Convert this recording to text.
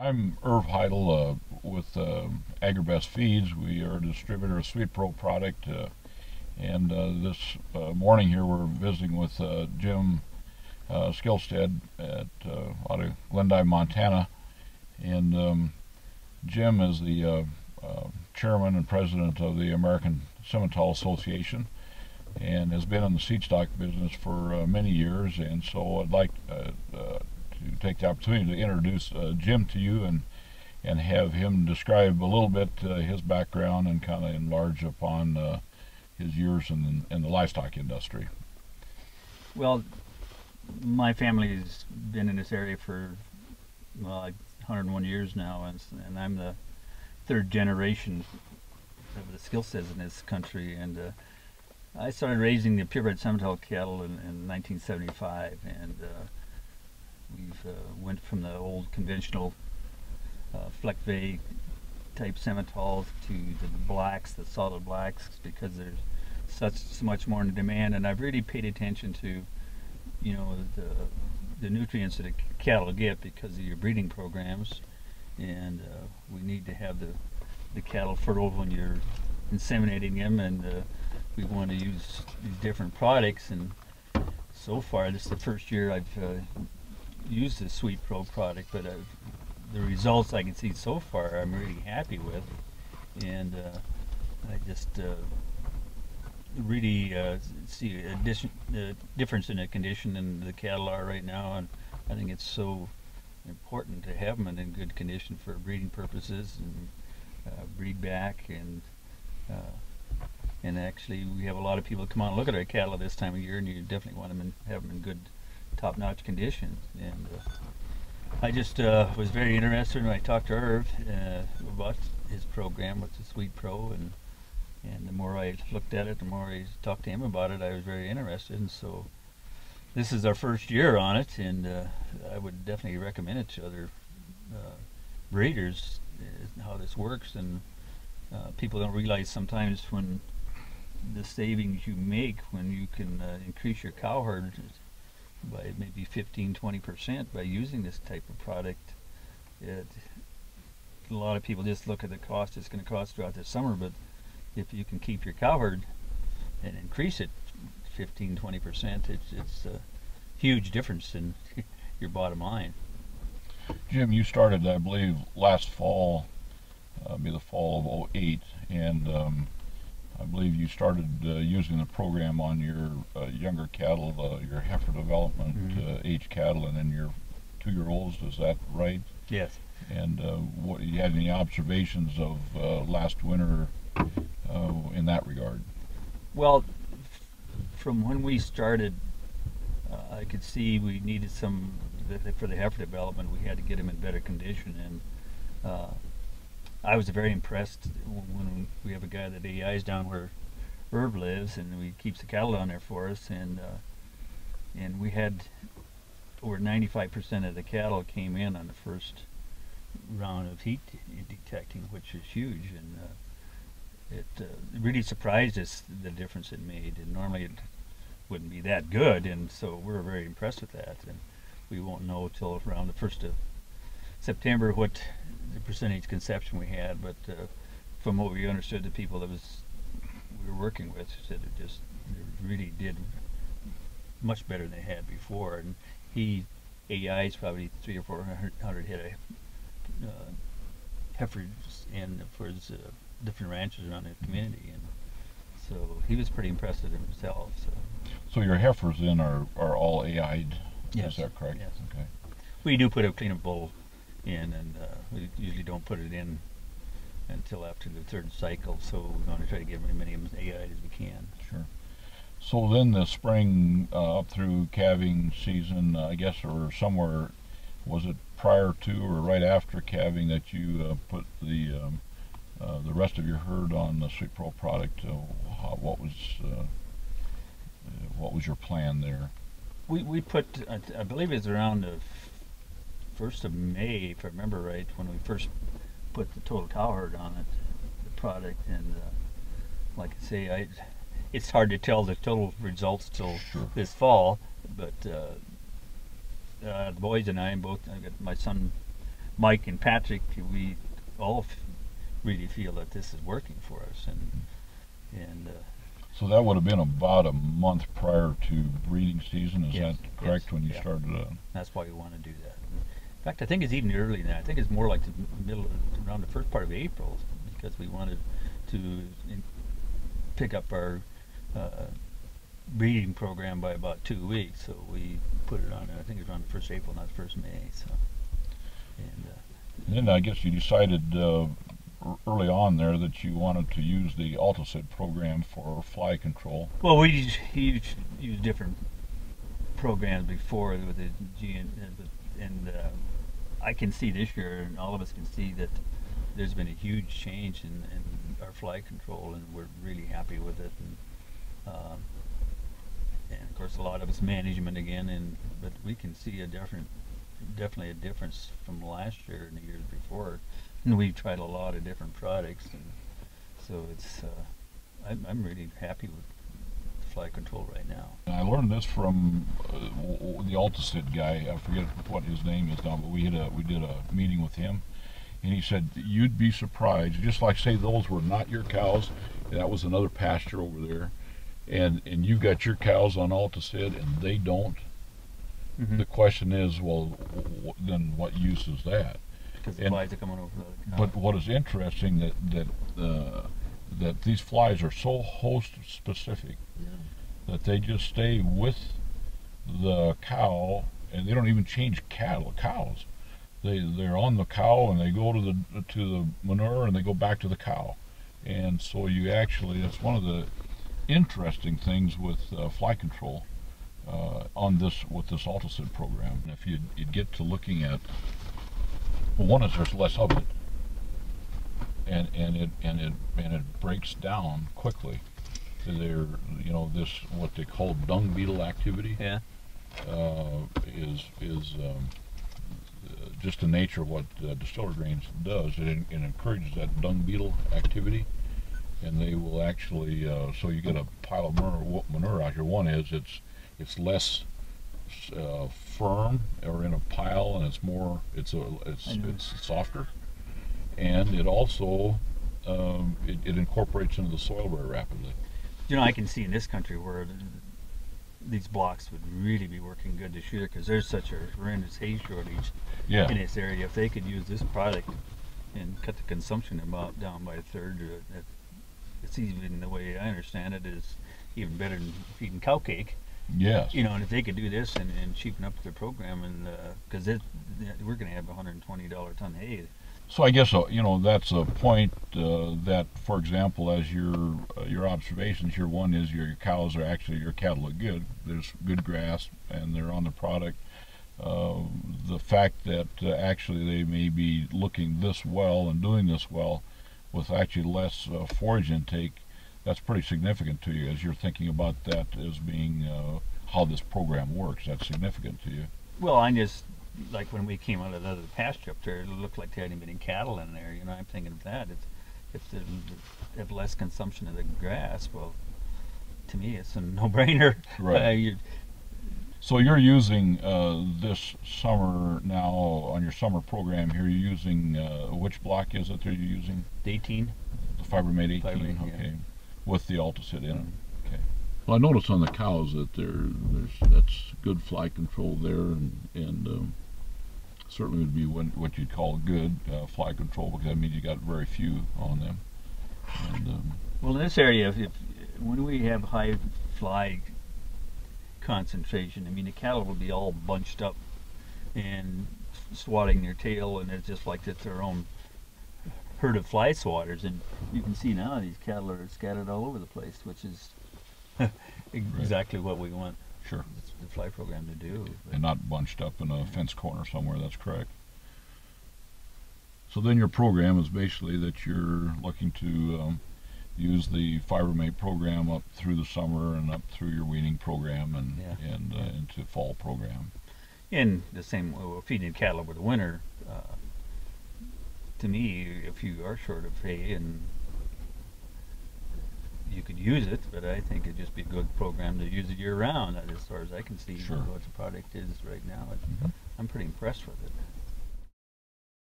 I'm Irv Heidel with Agribest Feeds. We are a distributor of SweetPro product, and this morning here we're visiting with Jim Skillestad out of Glendive, Montana, and Jim is the chairman and president of the American Simmental Association, and has been in the seed stock business for many years. And so I'd like to take the opportunity to introduce Jim to you and have him describe a little bit his background and kind of enlarge upon his years in the livestock industry. Well, my family's been in this area for like 101 years now, and I'm the third generation of the Skillestads in this country. And I started raising the purebred Simmental cattle in 1975, and we've went from the old conventional Fleckvey type Simmentals to the blacks, the solid blacks, because there's so much more in demand. And I've really paid attention to, you know, the nutrients that cattle get because of your breeding programs, and we need to have the cattle fertile when you're inseminating them, and we want to use these different products. And so far, this is the first year I've used the SweetPro product, but the results I can see so far I'm really happy with, and I just really see a difference in the condition and the cattle are right now, and I think it's so important to have them in good condition for breeding purposes and breed back. And actually we have a lot of people come out and look at our cattle this time of year, and you definitely want them have them in good top-notch condition. And I just was very interested when I talked to Irv about his program with the SweetPro, and the more I looked at it, the more I talked to him about it, I was very interested. And so this is our first year on it, and I would definitely recommend it to other breeders, how this works. And people don't realize sometimes when the savings you make when you can increase your cow herd by maybe 15–20% by using this type of product. A lot of people just look at the cost it's going to cost throughout the summer, but if you can keep your cow herd and increase it 15–20%, it's a huge difference in your bottom line. Jim, you started, I believe, last fall, the fall of '08, and I believe you started using the program on your younger cattle, your heifer development age cattle, and then your 2-year-olds. Is that right? Yes. And what you had any observations of last winter in that regard? Well, from when we started, I could see we needed some for the heifer development. We had to get them in better condition, and I was very impressed when we have a guy that AIs down where Irv lives, and he keeps the cattle down there for us, and we had over 95% of the cattle came in on the first round of heat detecting, which is huge, and it really surprised us the difference it made. And normally it wouldn't be that good, and so we're very impressed with that. And we won't know till around the 1st of September what the percentage conception we had, but from what we understood, the people that we were working with said it really did much better than they had before. And AI's probably 300 or 400 head of heifers and for his different ranches around the community, and so he was pretty impressed with himself. So your heifers then are all AI'd? Yes. Is that correct? Yes. Okay. We do put a cleanup bowl in, and we usually don't put it in until after the 3rd cycle, so we're going to try to get as many AI'd as we can. Sure. So then the spring up through calving season, I guess, or somewhere, was it prior to or right after calving that you put the rest of your herd on the SweetPro product? What was your plan there? We put, I believe it's around the 1st of May, if I remember right, when we first put the total cow herd on it, the product. And like I say, it's hard to tell the total results till this fall, but the boys and I both, I got my son Mike and Patrick, we all really feel that this is working for us, and So that would have been about a month prior to breeding season, is yes, that correct, yes, when you yeah. started? That's why we want to do that. In fact, I think it's even earlier than that. I think it's more like the middle, around the first part of April, because we wanted to pick up our breeding program by about 2 weeks. So we put it on, I think it was around the 1st April, not the 1st May. So, and then I guess you decided early on there that you wanted to use the Alticid program for fly control. well, we used different programs before with the and I can see this year, and all of us can see that there's been a huge change in our fly control, and we're really happy with it. And of course, a lot of it's management again, but we can see definitely a difference from last year and the years before. And we've tried a lot of different products, and so it's I'm really happy with fly control right now. And I learned this from the Alticid guy. I forget what his name is now, but we did a meeting with him, and he said you'd be surprised. Just like, say those were not your cows, and that was another pasture over there, and you got your cows on Alticid and they don't. Mm-hmm. The question is, well, then what use is that? Because the flies are coming over the cow. But what is interesting that these flies are so host specific, yeah, that they just stay with the cow, and they don't even change cows. They're on the cow, and they go to the manure, and they go back to the cow. And so you actually, that's one of the interesting things with fly control with this Alticid program. If you'd get to looking at, well, one is there's less of it, and it breaks down quickly. They're, this what they call dung beetle activity. Yeah. Is just the nature of what distiller grains does. It encourages that dung beetle activity, and they will actually so you get a pile of manure out here. One is it's less firm or in a pile, and it's softer, and it also it incorporates into the soil very rapidly. I can see in this country where these blocks would really be working good this year, because there's such a horrendous hay shortage in this area. If they could use this product and cut the consumption amount down by a third, it's even, the way I understand it, is even better than feeding cow cake. Yes. And if they could do this and cheapen up their program, and because we're going to have $120 ton hay. So I guess that's a point that, for example, as your observations here, one is your cows are actually, your cattle look good. There's good grass, and they're on the product. The fact that actually they may be looking this well and doing this well with actually less forage intake, that's pretty significant to you as you're thinking about that as being how this program works. That's significant to you. Well, I just, like when we came out of the other pasture up there, it looked like there hadn't been any cattle in there. I'm thinking of that. If they have less consumption of the grass, well, to me it's a no-brainer. Right. So you're using this summer now on your summer program here. You're using which block is it that you're using? The 18. The Fibermate 18. Fibermate, okay. Yeah. With the Alticid in it. Okay. Well, I noticed on the cows that that's good fly control there, and certainly would be what you'd call good fly control, because that means you got very few on them. And, well, in this area, when we have high fly concentration, the cattle will be all bunched up and swatting their tail, and it's just like it's their own herd of fly swatters. And you can see now these cattle are scattered all over the place, which is exactly what we want. Sure. The fly program to do. And not bunched up in a fence corner somewhere. That's correct. So then your program is basically that you're looking to use the Fibermate program up through the summer and up through your weaning program and into fall program. And the same, feeding cattle over the winter. To me, if you are short of hay, and you could use it, but I think it'd just be a good program to use it year round, as far as I can see. Sure. What the product is right now. I'm pretty impressed with it.